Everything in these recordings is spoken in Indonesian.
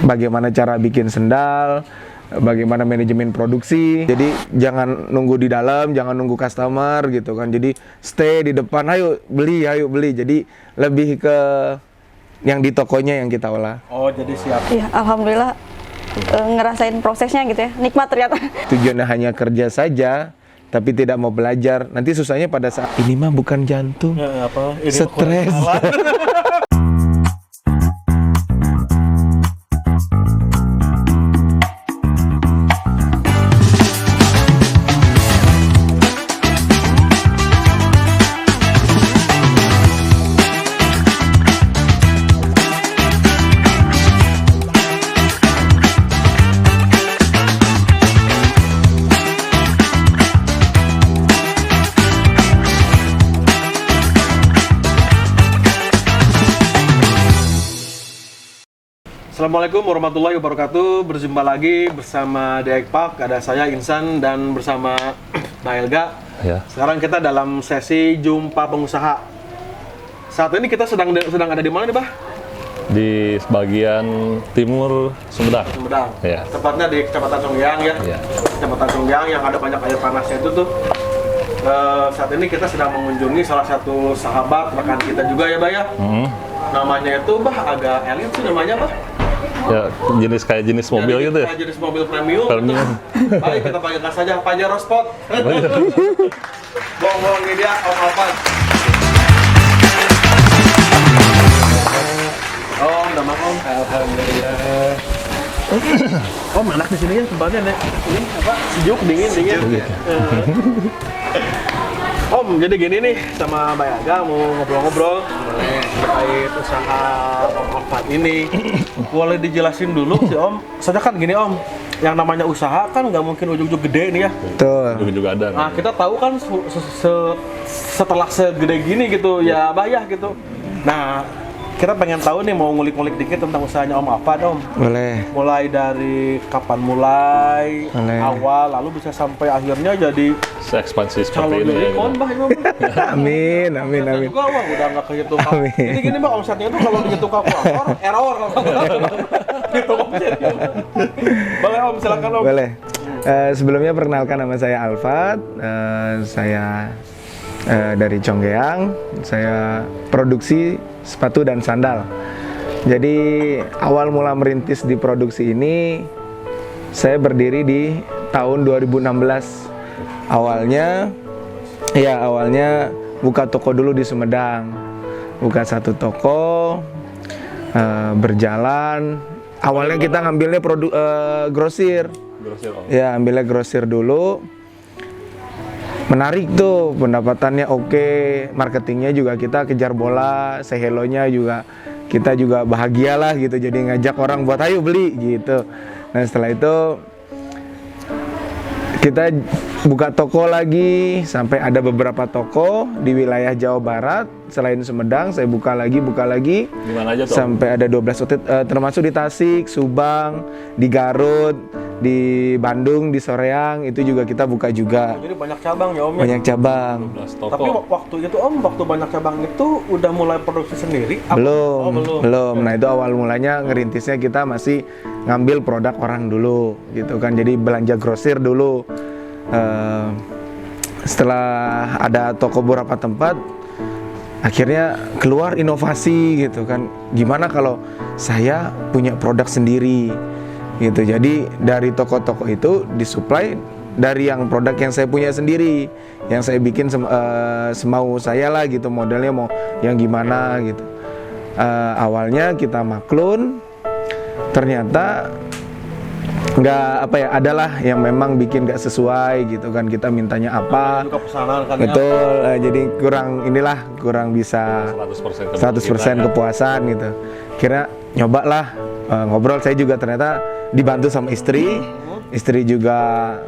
bagaimana cara bikin sendal, bagaimana manajemen produksi. Jadi jangan nunggu di dalam, jangan nunggu customer gitu kan. Jadi stay di depan, ayo beli. Jadi lebih ke yang di tokonya yang kita olah. Oh, jadi siap. Iya, alhamdulillah ngerasain prosesnya gitu ya. Nikmat ternyata. Tujuannya hanya kerja saja, tapi tidak mau belajar. Nanti susahnya pada saat ini mah bukan jantung, Ya, apa? Ini stres. Assalamualaikum warahmatullahi wabarakatuh. Berjumpa lagi bersama Dayak Park. Ada saya Insan dan bersama Mbak Elga. Ya. Sekarang kita dalam sesi jumpa pengusaha. Saat ini kita sedang ada di mana nih, Bah? Di sebagian timur Sumedang. Sumedang. Ya. Tepatnya di Kecamatan Songgyang ya. Ya. Kecamatan Songgyang yang ada banyak air panasnya itu tuh. Saat ini kita sedang mengunjungi salah satu sahabat rekan kita juga ya, Bah ya. Namanya itu agak elit sih namanya, Bah. Ya, jenis mobil gitu ya. Kayak jenis mobil premium. Premium. Baik, kita panggilkan saja Pajero Sport. Bohong ini dia Om Alvan. Om, nama Om. Alhamdulillah. Om, enak di sini ya tempatnya nih. Ini apa? Sejuk, dingin. Om, jadi gini nih sama Mbak Yaga mau ngobrol-ngobrol terkait usaha Om Alvan ini. Boleh dijelasin dulu sih Om. Soalnya kan gini Om, yang namanya usaha kan nggak mungkin ujung-ujung gede nih ya. Betul. Juga ada. Nah kita tahu kan setelah segede gini gitu ya bayah gitu. Nah kita pengen tahu nih mau ngulik-ngulik dikit tentang usahanya Om Alvan Om. Boleh. Mulai dari kapan mulai, Boleh. awal, lalu bisa sampai akhirnya jadi Ekspansi calon seperti ini. unicorn Bah ini Bah. Amin. Omsetnya juga wah udah nggak kehitung. Amin. Jadi gini Mbak, omsetnya itu kalau dihitung kalkulator error. Hitung omsetnya. Boleh Om, silakan Om. Boleh. Sebelumnya perkenalkan nama saya Alfat. Saya dari Conggeang. Saya produksi sepatu dan sandal. Jadi awal mula merintis di produksi ini saya berdiri di tahun 2016. Awalnya buka toko dulu di Sumedang. Buka satu toko, berjalan. Awalnya kita ngambilnya grosir. Grosir, Om. Ya, ambilnya grosir dulu. Menarik tuh, pendapatannya oke, marketingnya juga kita kejar bola, sehelonya juga kita juga bahagialah gitu, jadi ngajak orang buat ayo beli gitu. Nah setelah itu kita buka toko lagi sampai ada beberapa toko di wilayah Jawa Barat selain Sumedang. Saya buka lagi Di mana aja tuh? Om? sampai ada 12 outlet, termasuk di Tasik, Subang, di Garut, di Bandung, di Soreang itu juga kita buka juga. Jadi banyak cabang ya Om ya. Banyak cabang. 12 toko. Tapi waktu itu Om, waktu banyak cabang itu udah mulai produksi sendiri? Apa? Belum, Oh, belum. Nah itu awal mulanya ngerintisnya kita masih ngambil produk orang dulu gitu kan. Jadi belanja grosir dulu. Setelah ada toko beberapa tempat, akhirnya keluar inovasi gitu kan. Gimana kalau saya punya produk sendiri gitu. Jadi dari toko-toko itu disuplai dari yang produk yang saya punya sendiri, yang saya bikin semau saya lah gitu, modelnya mau yang gimana gitu. Awalnya kita maklun, ternyata nggak adalah yang memang bikin nggak sesuai gitu kan, kita mintanya apa Juga pesanan kan betul. Jadi kurang bisa 100% kepuasan gitu. Kira nyobalah ngobrol, saya juga ternyata dibantu sama istri juga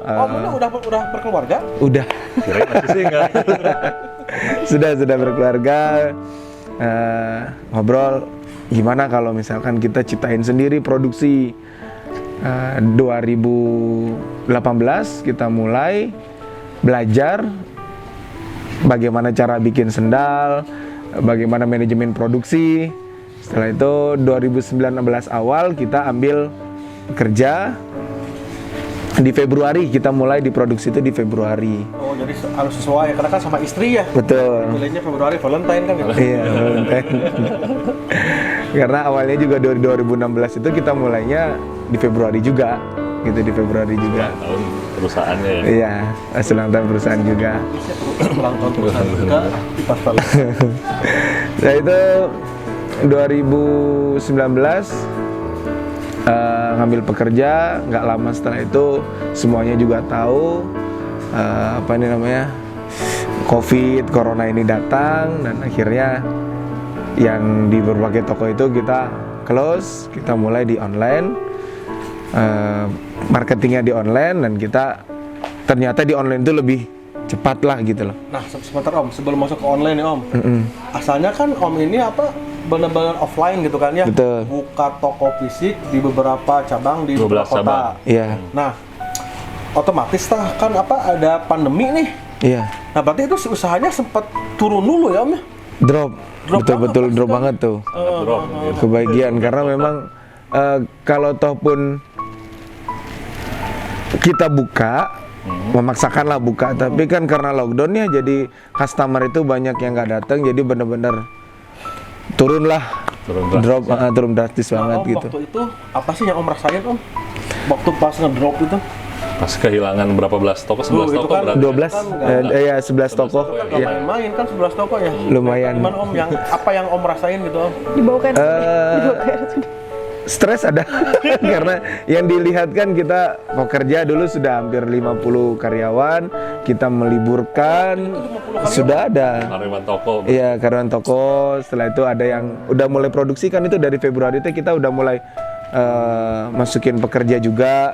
udah berkeluarga? udah Kirain masih single. sudah berkeluarga. Ngobrol gimana kalau misalkan kita ciptain sendiri produksi. 2018 kita mulai belajar bagaimana cara bikin sendal, bagaimana manajemen produksi, Setelah itu 2019 awal kita ambil kerja. Di Februari kita mulai diproduksi itu di Februari. Oh, jadi harus sesuai karena kan sama istri ya. Betul. Pilihnya Februari Valentine kan ya. Iya, Valentine. Karena awalnya juga dari 2016 itu kita mulainya di Februari juga, gitu di Februari juga. Tahun perusahaannya ya. Iya, ulang tahun perusahaan juga. Ulang tahun perusahaan juga di pas Valentine. Nah itu 2019 ngambil pekerja, nggak lama setelah itu semuanya juga tahu apa ini namanya COVID, Corona ini datang dan akhirnya yang di berbagai toko itu kita close, kita mulai di online, marketingnya di online dan kita ternyata di online itu lebih cepat lah gitu loh. Nah, sebentar Om, sebelum masuk ke online nih Om. Asalnya kan Om ini apa benar-benar offline gitu kan ya? Betul. Buka toko fisik di beberapa cabang di 12 beberapa kota. cabang. Iya, Nah, otomatis kan apa ada pandemi nih. iya. Nah, berarti itu usahanya sempat turun dulu ya Om ya? Drop, Drop betul-betul banget, drop pasti banget tuh. Drop gitu. Kebagian karena memang kalau toh pun kita buka memaksakan lah buka tapi kan karena lockdown ya jadi customer itu banyak yang nggak datang jadi bener-bener turun lah Turun drastis drop turun drastis Nah, banget Om, gitu. waktu itu apa sih yang Om rasain Om? Waktu pas ngedrop itu? Pas kehilangan berapa belas toko, 11 Duh, itu toko kan berarti. 12 kan nggak- ya 11 toko. Kan gak Iya. main-main kan 11 toko ya? Lumayan. Gimana Om, apa yang Om rasain gitu Om? Dibawa ke RSUD. Eh, Dibawa ke RSUD. Stres ada karena yang dilihat kan kita pekerja dulu sudah hampir 50 karyawan, kita meliburkan sudah ada. Karyawan toko. Iya, karyawan toko. Setelah itu ada yang udah mulai produksi kan itu dari Februari itu kita udah mulai masukin pekerja juga.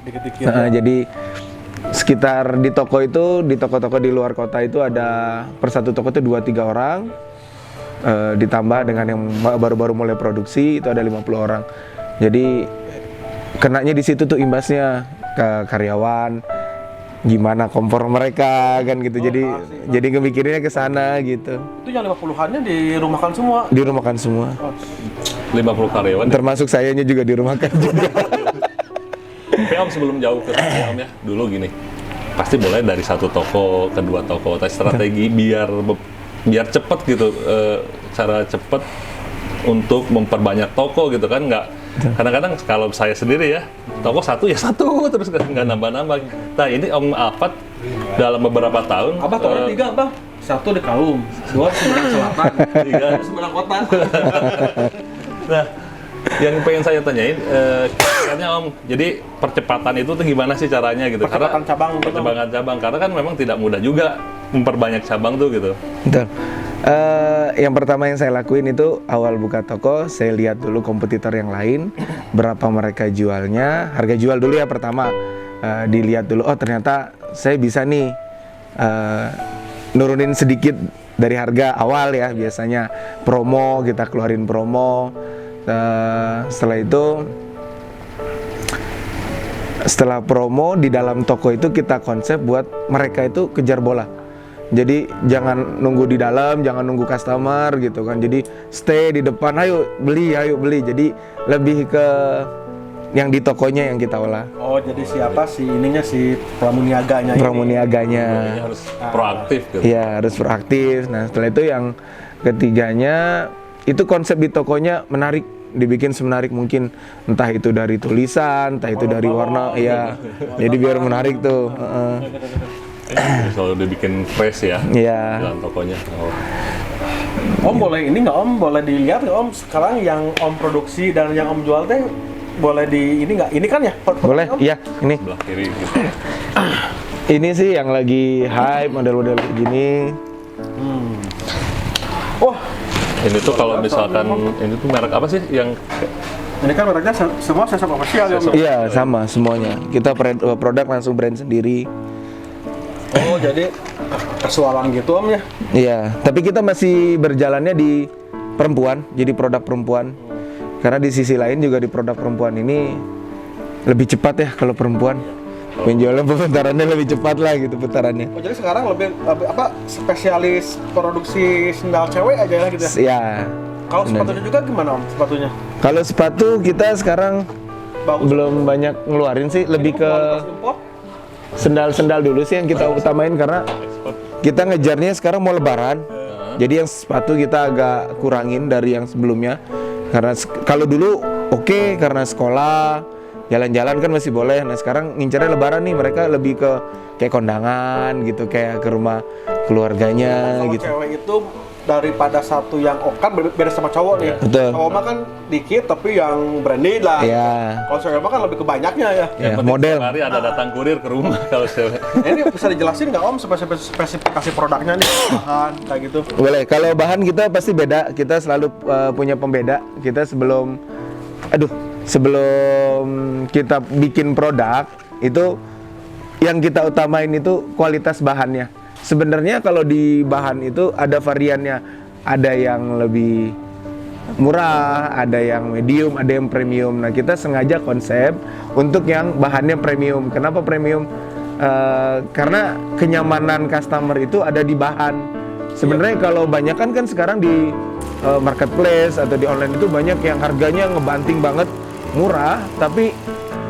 Dikit-dikit. Jadi sekitar di toko itu, di toko-toko di luar kota itu ada per satu toko itu 2-3 orang. Ditambah dengan yang baru-baru mulai produksi itu ada 50 orang. Jadi kenanya di situ tuh imbasnya ke karyawan, gimana kompor mereka kan gitu. Jadi ngemikirinnya ke sana gitu. Itu yang 50-annya dirumahkan semua. Dirumahkan semua. 50 karyawan. Termasuk sayanya juga dirumahkan juga. Tapi Om sebelum jauh ke toko Om ya, dulu gini. Pasti mulai dari satu toko ke dua toko. Tapi strategi biar cepet gitu, cara cepet untuk memperbanyak toko gitu kan, nggak kadang-kadang kalau saya sendiri ya toko satu ya satu terus nggak nambah-nambah. Nah ini Om Alfat dalam beberapa tahun Abah tokonya 3 Abah. 1 di Kaum, 2 di Sumedang Selatan, 3 di Sumedang Kota. Nah, yang pengen saya tanyain, kayaknya Om, jadi percepatan itu tuh gimana sih caranya gitu? Percepatan cabang gitu. Percepatan cabang, karena kan memang tidak mudah juga memperbanyak cabang tuh gitu. Betul. Yang pertama yang saya lakuin itu awal buka toko, saya lihat dulu kompetitor yang lain, berapa mereka jualnya, harga jual dulu ya pertama. Dilihat dulu, oh ternyata saya bisa nih nurunin sedikit dari harga awal ya, biasanya promo, kita keluarin promo. Setelah itu, setelah promo di dalam toko itu kita konsep buat mereka itu kejar bola. Jadi jangan nunggu di dalam, jangan nunggu customer gitu kan. Jadi stay di depan, ayo beli. Jadi lebih ke yang di tokonya yang kita olah. Oh, jadi siapa si pramuniaganya ini? Pramuniaganya. Ini harus proaktif gitu. Iya, harus proaktif. Nah, setelah itu yang ketiganya itu konsep di tokonya menarik, dibikin semenarik mungkin, entah itu dari tulisan, entah itu dari warna, ya. Jadi biar menarik tuh. Selalu dibikin fresh ya. Iya. Dalam tokonya. Om boleh ini nggak Om? Boleh dilihat nggak Om? Sekarang yang Om produksi dan yang Om jual teh boleh di ini nggak? Ini kan ya? Boleh, Om? iya, ini. Sebelah kiri gitu. Ini sih yang lagi hype model-model kayak gini. Wah, Ini tuh kalau misalkan ini tuh merek apa sih yang ini kan mereknya semua sesama official ya Om? Iya, sama semuanya. Kita produk langsung brand sendiri. Oh, jadi casualan gitu Om ya? Iya, tapi kita masih berjalannya di perempuan, jadi produk perempuan. Karena di sisi lain juga di produk perempuan ini lebih cepat ya kalau perempuan. Penjualan putarannya lebih cepat lah gitu putarannya. Oh, jadi sekarang lebih apa spesialis produksi sendal cewek aja lah gitu ya? Ya, Kalau sepatunya juga gimana Om? Sepatunya? Kalau sepatu kita sekarang Bagus. belum banyak ngeluarin sih, lebih ke Kualitas impor? sendal-sendal dulu sih yang kita utamain karena kita ngejarnya sekarang mau lebaran. Jadi yang sepatu kita agak kurangin dari yang sebelumnya. Karena kalau dulu oke, karena sekolah, jalan-jalan kan masih boleh. Nah sekarang ngincernya lebaran nih, mereka lebih ke kayak kondangan gitu, kayak ke rumah keluarganya Kalau gitu. cewek itu daripada satu yang okan beda sama cowok nih. Betul. Cowok mah kan dikit tapi yang branded lah. Iya. Kalau cewek mah kan lebih ke banyaknya ya. Ya, Yang penting model. setiap hari ada datang kurir ke rumah kalau cewek. Nah, ini bisa dijelasin nggak Om spesifikasi produknya nih, bahan kayak gitu? Boleh. Kalau bahan kita pasti beda. Kita selalu punya pembeda. Kita sebelum kita bikin produk itu yang kita utamain itu kualitas bahannya. Sebenarnya kalau di bahan itu ada variannya. Ada yang lebih murah, ada yang medium, ada yang premium. Nah, kita sengaja konsep untuk yang bahannya premium. Kenapa premium? Karena kenyamanan customer itu ada di bahan. Sebenarnya kalau banyak kan sekarang di marketplace atau di online itu banyak yang harganya ngebanting banget, murah, tapi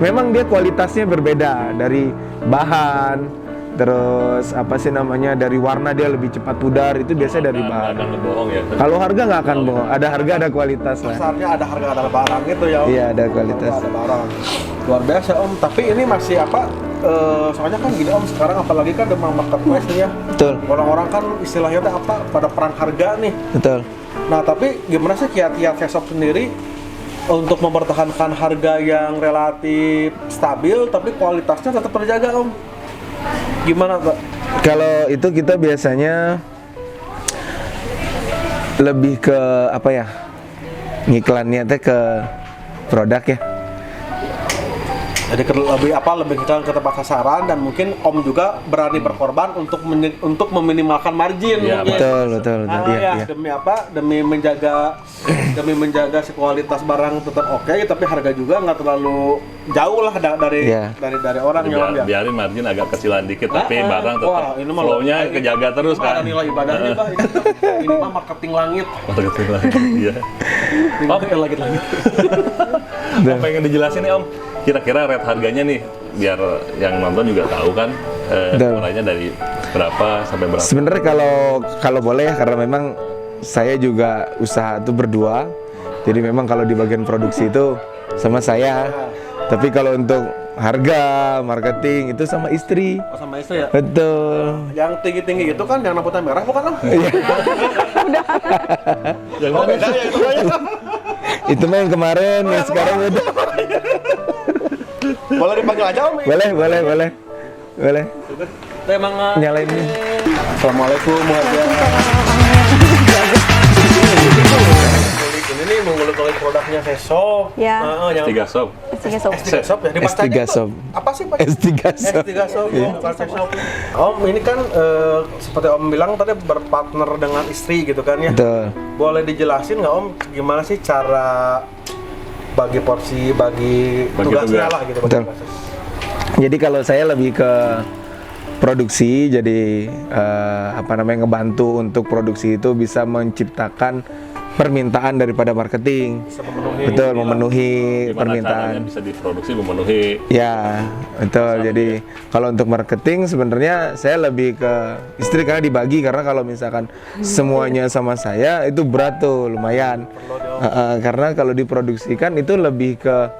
memang dia kualitasnya berbeda dari bahan. Terus dari warna dia lebih cepat pudar, itu biasanya dari bahan. Nggak akan bohong ya. Kalau harga nggak akan bohong, ada harga ada kualitas lah. Dasarnya ada harga ada barang gitu ya Om. Iya, ada kualitas. Ada barang. Luar biasa Om. Tapi ini masih soalnya kan gini Om, sekarang apalagi kan demam marketplace nih ya. Betul, Orang-orang kan istilahnya tuh pada perang harga nih. betul. Nah tapi gimana sih kiat-kiat Shop sendiri untuk mempertahankan harga yang relatif stabil tapi kualitasnya tetap terjaga Om? Gimana Pak? Kalau itu kita biasanya lebih ke ngiklannya teh ke produk ya. Jadi lebih ke tempat sasaran dan mungkin Om juga berani berkorban untuk meminimalkan margin Iya, mungkin. Betul. Iya. Demi apa? Demi menjaga si kualitas barang tetap oke, tapi harga juga nggak terlalu jauh lah dari Iya. dari orang ya Om ya. Biarin margin agak kecilan dikit, tapi barang tetap Wah, ini mah flow-nya kejaga terus ini mah kan. ada nilai ibadahnya Bah. Ini mah marketing langit. Marketing lagi, iya. Ini marketing langit. Om pengen dijelasin nih Om, kira-kira rate harganya nih, biar yang nonton juga tahu kan, Betul. mulainya dari berapa sampai berapa. Sebenarnya kalau boleh ya, karena memang saya juga usaha itu berdua. Jadi memang kalau di bagian produksi itu sama saya. Tapi kalau untuk harga, marketing itu sama istri. Oh, sama istri ya. Betul. Yang tinggi-tinggi itu kan yang rambutnya merah bukan Om? Yang Oh, mana? beda ya itu ya. Itu mah yang kemarin, yang sekarang udah. Boleh dipanggil aja Om. Boleh. Itu emang Nyalain ini. Assalamualaikum warahmatullahi Ini nih mengulik-ulik produknya Shop. Ya. Yang Tiga sob. S3 Shop. S3 Shop ya. Dibaca S3 aja, Pak. Shop. Apa sih Pak? S3 Shop. S3 Shop. Shop. Om ini kan seperti Om bilang tadi berpartner dengan istri gitu kan ya. Betul. Boleh dijelasin nggak Om gimana sih cara bagi porsi, bagi tugasnya tugas. lah gitu. Betul. Jadi kalau saya lebih ke produksi, jadi ngebantu untuk produksi itu bisa menciptakan permintaan daripada marketing. Bisa memenuhi. Betul, memenuhi Gimana permintaan. caranya bisa diproduksi memenuhi. Ya, betul. Jadi kalau untuk marketing sebenarnya saya lebih ke istri karena dibagi, karena kalau misalkan semuanya sama saya itu berat tuh lumayan. Karena kalau diproduksikan itu lebih ke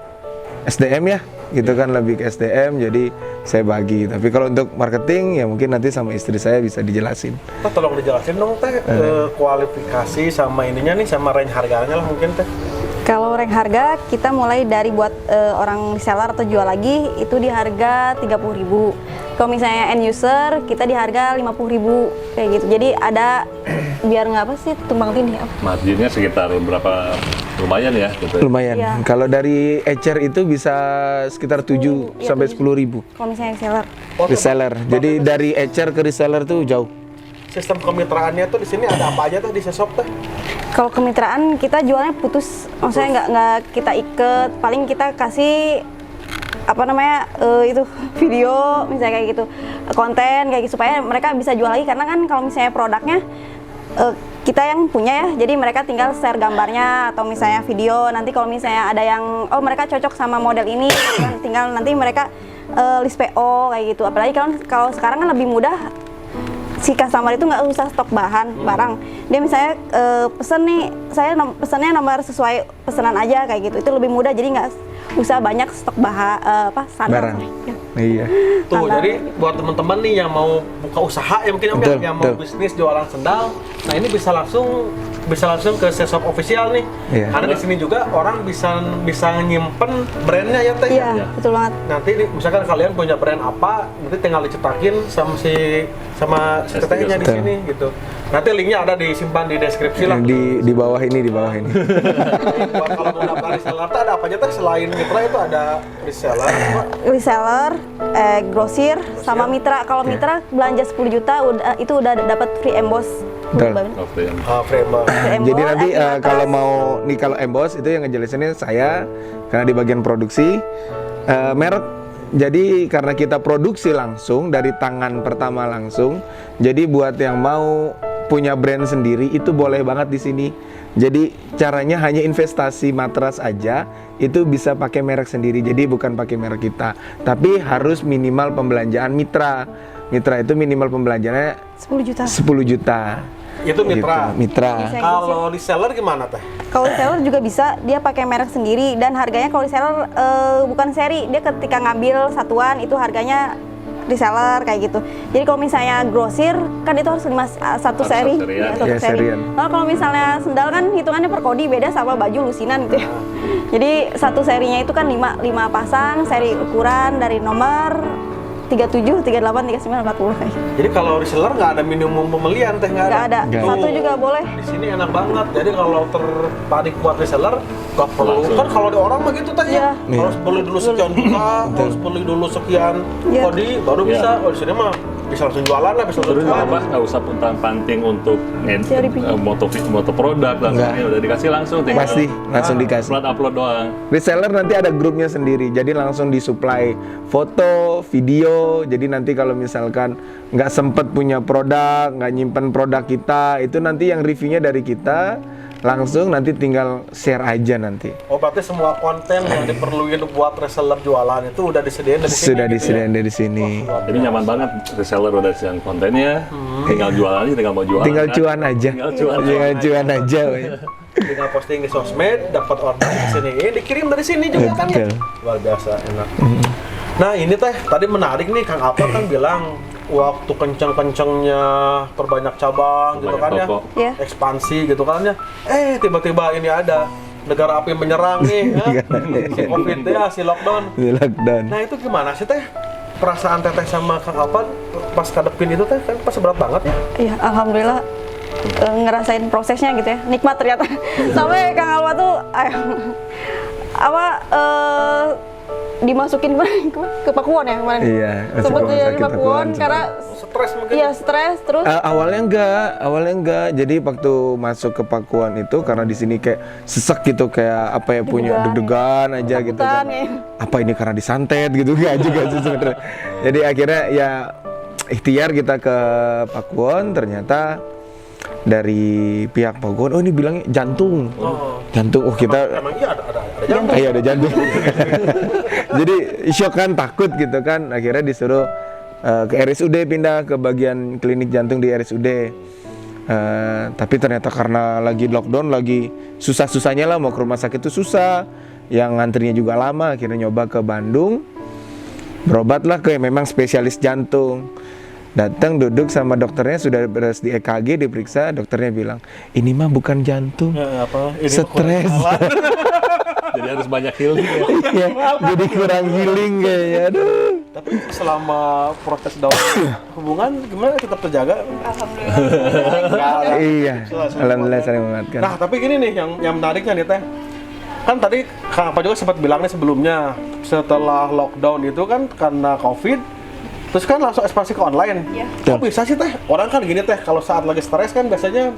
SDM ya, gitu kan, lebih ke SDM. Jadi saya bagi. Tapi kalau untuk marketing ya mungkin nanti sama istri saya bisa dijelasin. Teh, tolong dijelasin dong Teh kualifikasi sama ininya nih, sama range harganya lah mungkin Teh. Kalau rank harga kita mulai dari buat orang reseller atau jual lagi itu di harga 30.000. Kalau misalnya end user kita di harga 50.000 kayak gitu. Jadi ada biar nggak apa sih tumpang tindih apa. Marginnya sekitar berapa, lumayan ya gitu. Lumayan. Iya. Kalau dari ecer itu bisa sekitar 7 Iya, sampai 7. 10.000 Kalau misalnya reseller. reseller. Jadi dari ecer ke reseller tuh jauh. Sistem kemitraannya tuh di sini ada apa aja Teh di Shop Teh? Kalau kemitraan kita jualnya putus, maksudnya nggak kita iket, paling kita kasih itu video misalnya kayak gitu, konten kayak gitu supaya mereka bisa jual lagi, karena kan kalau misalnya produknya kita yang punya ya, jadi mereka tinggal share gambarnya atau misalnya video. Nanti kalau misalnya ada yang mereka cocok sama model ini, kan tinggal nanti mereka list PO kayak gitu. Apalagi kalau sekarang kan lebih mudah, si customer itu nggak usah stok barang. Dia misalnya pesen nih, saya pesennya nomor sesuai pesanan aja kayak gitu. Itu lebih mudah, jadi nggak usah banyak stok sandal. Barang. Iya. Tuh, Sandal. jadi buat teman-teman nih yang mau buka usaha ya mungkin Om, Betul, yang mau betul. bisnis jualan sendal, nah ini bisa langsung ke Seshop official nih. Iya. Karena di sini juga orang bisa nyimpen brandnya ya Teh. Iya, betul banget. Nanti misalkan kalian punya brand apa, nanti tinggal dicetakin sama si tetehnya di Betul. sini gitu. Nanti linknya ada disimpan di deskripsi lah. Di bawah ini. Buat kalau mau daftar reseller tuh ada apa aja Teh? Selain mitra itu ada reseller, apa? Reseller, grosir, sama mitra. Kalau mitra belanja 10 juta itu udah dapat free emboss. Betul. Oke. Framer. Jadi nanti kalau emboss itu yang ngejelasinnya saya, karena di bagian produksi merek. Jadi karena kita produksi langsung dari tangan pertama langsung, jadi buat yang mau punya brand sendiri itu boleh banget di sini. Jadi caranya hanya investasi matras aja itu bisa pakai merek sendiri. Jadi bukan pakai merek kita, tapi harus minimal pembelanjaan mitra. Mitra itu minimal pembelanjaannya 10 juta. 10 juta. Itu mitra. Gitu, mitra. Bisa. Kalau reseller gimana Teh? Kalau reseller juga bisa, dia pakai merek sendiri dan harganya kalau reseller bukan seri, dia ketika ngambil satuan itu harganya reseller kayak gitu. Jadi kalau misalnya grosir kan itu harus satu Harus seri. serian. Satu Ya, seri. serian. Kalau misalnya sendal kan hitungannya per kodi, beda sama baju lusinan gitu ya. Jadi satu serinya itu kan 5 pasang, seri ukuran dari nomor 37, 38, 39, 40 kayak gitu. Jadi kalau reseller nggak ada minimum pembelian Teh, nggak Nggak ada. Nggak. Satu juga boleh. Di sini enak banget. Jadi kalau tertarik buat reseller, nggak perlu. Langsung. Kan kalau di orang begitu Teh ya. Iya. Harus beli dulu sekian juta, harus beli dulu sekian Iya. kodi, baru Iya. bisa. Oh di sini mah bisa langsung jualan lah, bisa langsung Terus jualan. apa? Nggak usah puntang-panting untuk Cari video. moto produk langsung Nggak. ya, udah dikasih langsung. tinggal Pasti langsung dikasih. upload doang. Reseller nanti ada grupnya sendiri, jadi langsung disuplai foto, video. Jadi nanti kalau misalkan nggak sempet punya produk, nggak nyimpen produk kita, itu nanti yang reviewnya dari kita, langsung nanti tinggal share aja nanti. Oh berarti semua konten yang diperluin buat reseller jualan itu udah disediain dari sini. Sudah gitu disediain dari sini. Jadi nyaman banget reseller udah siang kontennya, tinggal jualan aja, tinggal mau jualan. Tinggal kan? cuan aja. Tinggal cuan. Tinggal cuan aja. woy. Tinggal posting di sosmed, dapat order di sini, dikirim dari sini juga kan ya. Betul. Luar biasa enak. Nah ini Teh tadi menarik nih, Kang Apel kan bilang waktu kencang-kencangnya perbanyak cabang gitu Perbanyak kan ya, toko. Iya. ekspansi gitu kan ya. Tiba-tiba ini ada negara api menyerang nih, ya. Si COVID ya, si lockdown. Di lockdown. Nah itu gimana sih Teh? Perasaan Teteh sama Kang Apel pas kadepin itu Teh kan pas berat banget ya. Iya, alhamdulillah ngerasain prosesnya gitu ya, nikmat ternyata. Sampai Kang Alwa tuh dimasukin ke Pakuwon ya kemarin. Iya, masuk Sempet rumah di sakit Pakuwon Pakuwon, karena Stres mungkin. iya stres terus. Awalnya enggak. Jadi waktu masuk ke Pakuan itu karena di sini kayak sesek gitu, kayak apa ya, punya Deg-degan, deg-degan aja gitu Ketakutan, kan. ya. Apa ini karena disantet gitu enggak juga sih sebenarnya. Jadi akhirnya ya ikhtiar kita ke Pakuan, ternyata dari pihak Pakuan, oh ini bilangnya jantung. Oh. Jantung, kita Emang iya ada jantung. iya ada jantung. Jadi shock kan, takut gitu kan. Akhirnya disuruh ke RSUD, pindah ke bagian klinik jantung di RSUD. Tapi ternyata karena lagi lockdown, lagi susah-susahnya lah mau ke rumah sakit itu susah. Yang ngantrinya juga lama. Akhirnya nyoba ke Bandung, berobatlah ke memang spesialis jantung. Datang duduk sama dokternya, sudah beres di EKG, diperiksa, dokternya bilang ini mah bukan jantung, Ya, apa? Ini stres. Jadi harus banyak healing ya. Ya, jadi kurang healing kayaknya. Aduh. Tapi selama proses dalam hubungan gimana tetap terjaga? Iya, alhamdulillah saling menguatkan. Nah, tapi gini nih yang menariknya nih Teh. Kan tadi Kang Apa juga sempat bilang nih sebelumnya, setelah lockdown itu kan karena Covid, terus kan langsung ekspansi ke online. Iya. Kok bisa sih Teh? Orang kan gini Teh, kalau saat lagi stres kan biasanya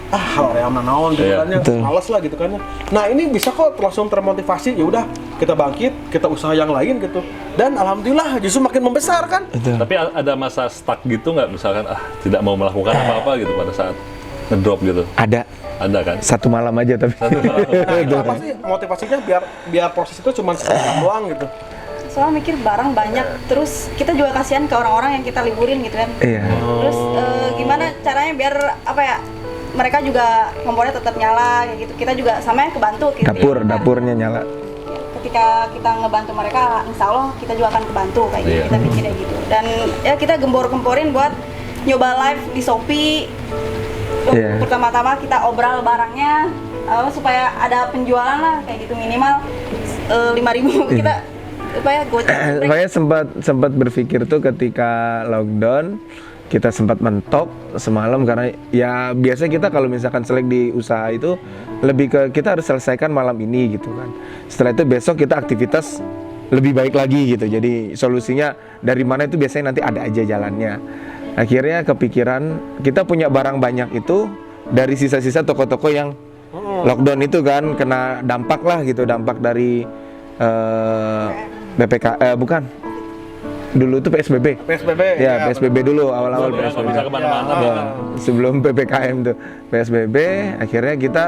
orang yang naon gitu Iya, kan ya, betul. males lah gitu kan ya. Nah ini bisa kok langsung termotivasi, ya udah kita bangkit, kita usaha yang lain gitu. Dan alhamdulillah justru makin membesar kan. Betul. Tapi ada masa stuck gitu nggak, misalkan tidak mau melakukan apa-apa gitu pada saat ngedrop gitu? Ada Ada kan? satu malam aja tapi. Nah, itu apa sih motivasinya biar proses itu cuma sebentar doang gitu? Soalnya mikir barang banyak, terus kita juga kasihan ke orang-orang yang kita liburin gitu kan. Iya. Terus gimana caranya biar apa ya, mereka juga kompornya tetap nyala kayak gitu. Kita juga sama yang kebantu gitu. Dapurnya nyala. Ketika kita ngebantu mereka, insya Allah kita juga akan kebantu kayak gitu. Iya. Kita pikirnya gitu. Dan ya kita gembor-gemborin buat nyoba live di Shopee. Iya. Pertama-tama kita obral barangnya supaya ada penjualan lah kayak gitu, minimal 5.000 kita supaya goceng. Saya sempat berpikir tuh ketika lockdown kita sempat mentok semalam karena ya biasanya kita kalau misalkan selek di usaha itu lebih ke kita harus selesaikan malam ini gitu kan. Setelah itu besok kita aktivitas lebih baik lagi gitu. Jadi solusinya dari mana itu biasanya nanti ada aja jalannya. Akhirnya kepikiran kita punya barang banyak itu dari sisa-sisa toko-toko yang lockdown itu kan kena dampak lah gitu, dampak dari bukan. Dulu itu PSBB. PSBB. Ya, PSBB dulu awal-awal Nggak PSBB. bisa kemana-mana. Ya, sebelum PPKM tuh PSBB, akhirnya kita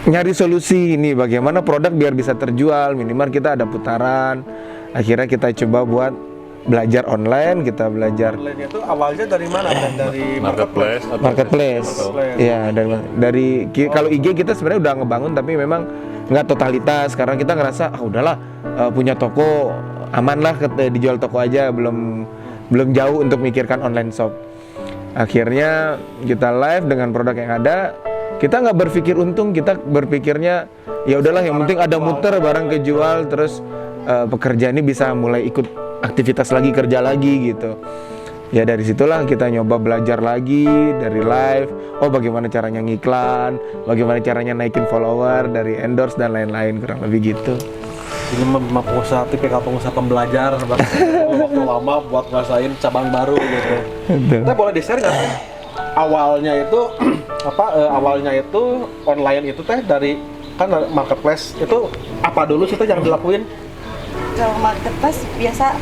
nyari solusi ini bagaimana produk biar bisa terjual, minimal kita ada putaran. Akhirnya kita coba buat belajar online, kita belajar Online itu awalnya dari mana? Dari Marketplace atau marketplace. Ya, dari kalau IG kita sebenarnya udah ngebangun tapi memang nggak totalitas karena kita ngerasa udahlah punya toko aman lah dijual toko aja, belum jauh untuk mikirkan online shop. Akhirnya kita live dengan produk yang ada, kita nggak berpikir untung, kita berpikirnya ya udahlah yang penting ada muter barang kejual, terus pekerja ini bisa mulai ikut aktivitas lagi, kerja lagi gitu. Ya dari situlah kita nyoba belajar lagi dari live, bagaimana caranya ngiklan, bagaimana caranya naikin follower dari endorse dan lain-lain, kurang lebih gitu. Ini memang pengusaha, tipikal pengusaha pembelajar, waktu lama buat ngerasain cabang baru gitu. Kita boleh di-share nggak sih? Awalnya itu awalnya itu online itu teh dari kan marketplace itu apa dulu sih teh yang dilakuin? Kalau marketplace biasa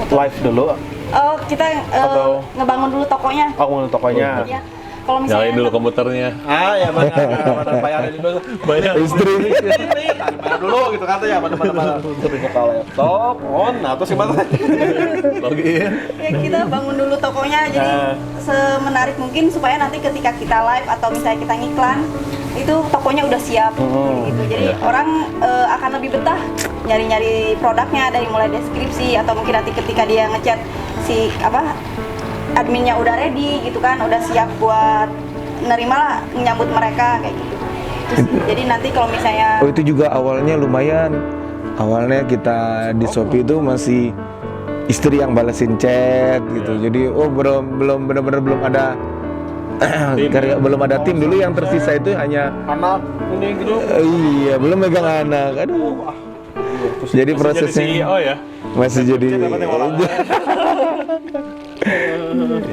Live dulu. kita Atau- ngebangun dulu tokonya. Ngomongin tokonya. Ya. Kalau misalnya Nyalain dulu komputernya. Ya benar, bayarin dulu. Banyak Istri. Bayar dulu gitu katanya, mana terus buka laptop, on, nah terus gimana? login. ya kita bangun dulu tokonya jadi semenarik mungkin supaya nanti ketika kita live atau misalnya kita ngiklan itu tokonya udah siap gitu. Jadi orang akan lebih betah nyari-nyari produknya dari mulai deskripsi atau mungkin nanti ketika dia ngechat si adminnya udah ready gitu kan, udah siap buat nerima lah, menyambut mereka kayak gitu. Jadi nanti kalau misalnya Itu juga awalnya lumayan. Awalnya kita di Shopee itu masih istri yang balesin chat gitu. Jadi belum benar-benar belum ada belum ada tim dulu, yang tersisa itu hanya Anak ini gitu. iya, belum megang anak. Aduh. Jadi prosesnya Jadi CEO ya. masih jadi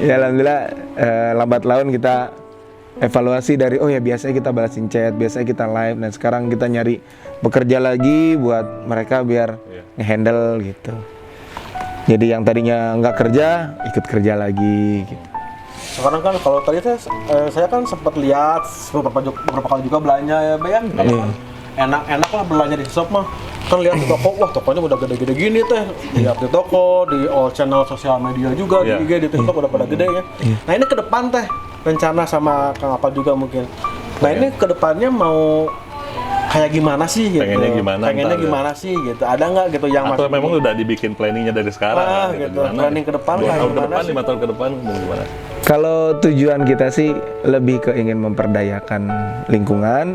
ya alhamdulillah lambat laun kita evaluasi dari ya biasanya kita balasin chat, biasanya kita live, dan sekarang kita nyari bekerja lagi buat mereka biar ngehandle gitu. Jadi yang tadinya nggak kerja ikut kerja lagi gitu. Sekarang kan kalau tadi saya kan sempat lihat beberapa kali juga belanja ya, Bay, ya. Enak-enak lah belanja di shop mah. Kan lihat di toko, wah tokonya udah gede-gede gini teh. Lihat di toko, di all channel sosial media juga, di IG, di TikTok udah pada gede ya. Nah ini ke depan teh, rencana sama Kang Apal juga mungkin. Nah ini ke depannya mau kayak gimana sih gitu? Pengennya Pengennya ntar, gimana sih gitu? Ada nggak gitu yang Atau memang udah dibikin planningnya dari sekarang gitu. Planning ke depan 2 kayak tahun ke gimana depan, sih? 5 tahun ke depan mau gimana? Kalau tujuan kita sih lebih ke ingin memperdayakan lingkungan,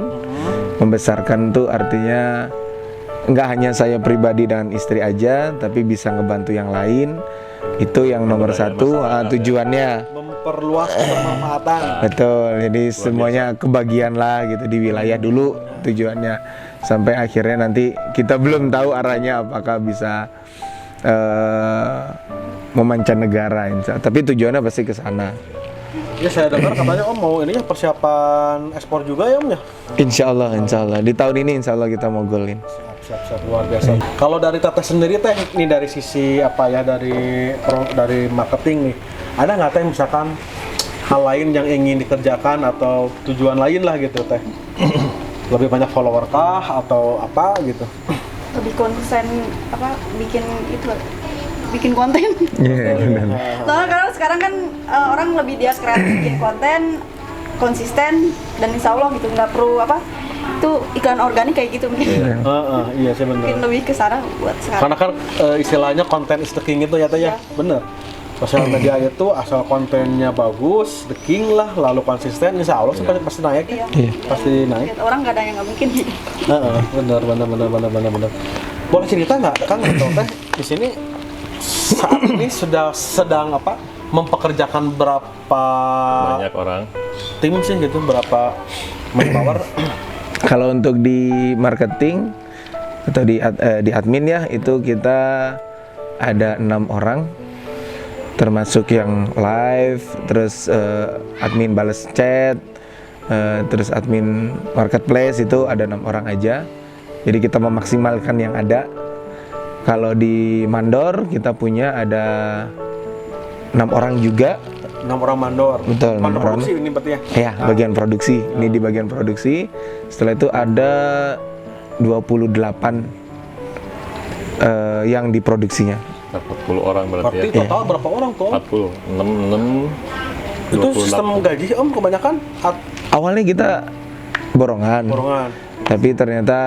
membesarkan tuh artinya nggak hanya saya pribadi dan istri aja, tapi bisa ngebantu yang lain. Itu yang nomor satu tujuannya. Memperluas pemanfaatan. Betul, jadi semuanya kebagian lah gitu di wilayah dulu tujuannya. Sampai akhirnya nanti kita belum tahu arahnya apakah bisa memancanegara, tapi tujuannya pasti ke sana. Ya saya dengar katanya Om mau ini ya persiapan ekspor juga ya Om ya? Insya Allah di tahun ini insya Allah kita mau golin. Siap luar biasa. Kalau dari Teteh sendiri teh, ini dari sisi dari marketing nih, ada nggak teh misalkan hal lain yang ingin dikerjakan atau tujuan lain lah gitu teh? Lebih banyak follower kah atau apa gitu? Lebih konsen bikin konten. Iya, benar. Soalnya karena sekarang kan orang lebih dia kreatif bikin konten konsisten dan insya Allah gitu nggak perlu itu iklan organik kayak gitu mungkin. Iya sih benar. Mungkin lebih ke sana buat sekarang. Karena kan istilahnya konten is the king itu ya teh ya, bener. Sosial media itu asal kontennya bagus, the king lah, lalu konsisten, insya Allah sih pasti naik ya. Iya. Pasti naik. Orang nggak ada yang nggak mungkin. Bener. Boleh cerita nggak, Kang, gitu teh di sini saat ini sudah sedang mempekerjakan berapa Banyak orang. tim sih gitu, berapa manpower? Kalau untuk di marketing atau di admin ya, itu kita ada 6 orang, termasuk yang live, terus admin balas chat, terus admin marketplace itu ada 6 orang aja. Jadi kita memaksimalkan yang ada. Kalau di mandor kita punya ada 6 orang juga. 6 orang mandor. Betul, 6 Mandor orang. produksi ini berarti ya? Ya, bagian produksi. Ini di bagian produksi. Setelah itu ada 28 yang di produksinya. 40 orang berarti Berarti ya. total berapa orang tuh? 40, 6, Itu sistem gaji Om kebanyakan Awalnya kita borongan. Tapi ternyata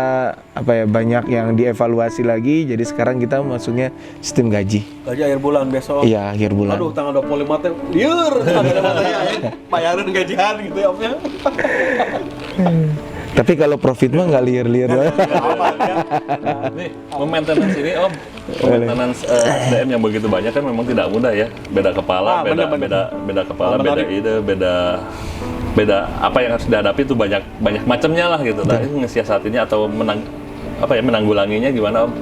banyak yang dievaluasi lagi. Jadi sekarang kita masuknya sistem gaji. Gaji akhir bulan besok. Iya, akhir bulan. Aduh, tanggal 25 teh liur. Bayarin gajian gitu ya, Om ya. Tapi kalau profit mah nggak liar-liar. Nih, maintenance ini Om, maintenance SDM yang begitu banyak kan memang tidak mudah ya. Beda kepala, beda kepala, beda ide, beda apa yang harus dihadapi itu banyak macamnya lah gitu. Nah, ini ngesiasatinnya atau menanggulanginya gimana Om?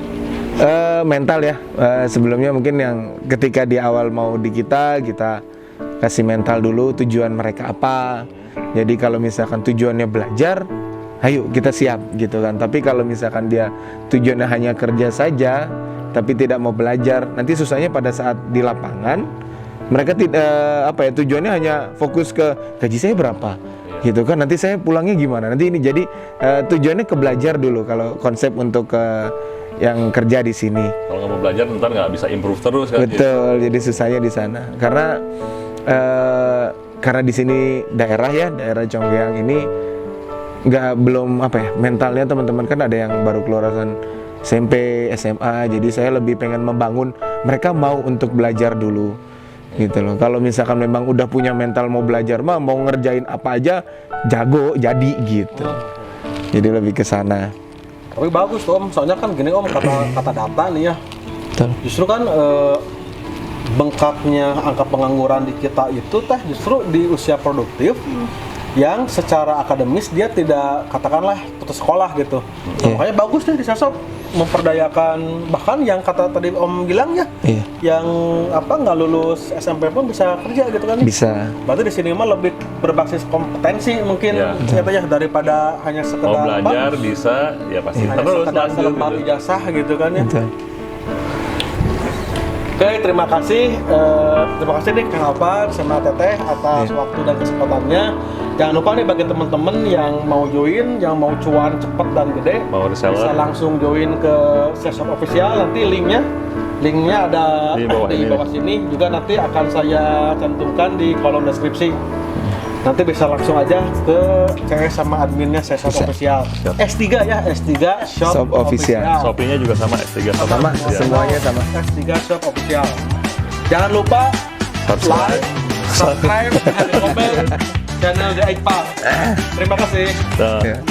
Mental ya. Sebelumnya mungkin yang ketika di awal mau di kita kasih mental dulu, tujuan mereka apa. Jadi kalau misalkan tujuannya belajar, ayo kita siap gitu kan. Tapi kalau misalkan dia tujuannya hanya kerja saja tapi tidak mau belajar, nanti susahnya pada saat di lapangan mereka tidak tujuannya hanya fokus ke gaji saya berapa gitu kan, nanti saya pulangnya gimana, nanti ini. Jadi tujuannya ke belajar dulu kalau konsep untuk yang kerja di sini. Kalau nggak mau belajar ntar nggak bisa improve terus kan. Betul, jadi susahnya di sana karena di sini daerah Conggeang ini belum mentalnya teman-teman kan ada yang baru kelulusan SMP, SMA, jadi saya lebih pengen membangun mereka mau untuk belajar dulu gitu loh. Kalau misalkan memang udah punya mental mau belajar mah mau ngerjain apa aja jago jadi gitu. Jadi lebih ke sana. Tapi bagus tuh Om, soalnya kan gini Om, kata data nih ya. Betul. Justru kan bengkaknya angka pengangguran di kita itu justru di usia produktif yang secara akademis dia tidak katakanlah putus sekolah gitu. Makanya bagus nih di Sesop memperdayakan, bahkan yang kata tadi Om bilang ya, yang nggak lulus SMP pun bisa kerja gitu kan? Bisa. Berarti di sini mah lebih berbasis kompetensi mungkin ya daripada hanya sekedar mau belajar bisa ya pasti hanya terus sekedar lanjut selembar gitu. ijazah gitu kan ya. Betul. Oke, terima kasih nih Kang Alvan sama Teteh atas waktu dan kesempatannya. Jangan lupa nih bagi teman-teman yang mau join, yang mau cuan cepet dan gede, Mau reseller. bisa langsung join ke Sesop Official. Nanti linknya ada di bawah sini. Juga nanti akan saya cantumkan di kolom deskripsi. Nanti bisa langsung aja ke CS sama adminnya Sesop Official. S3 ya, S3 Shop Official. Shopee-nya juga sama S3 Sama, semuanya sama. S3 Shop Official. Jangan lupa like, subscribe, dan komen channel The Iqbal. Terima kasih. Nah. Ya.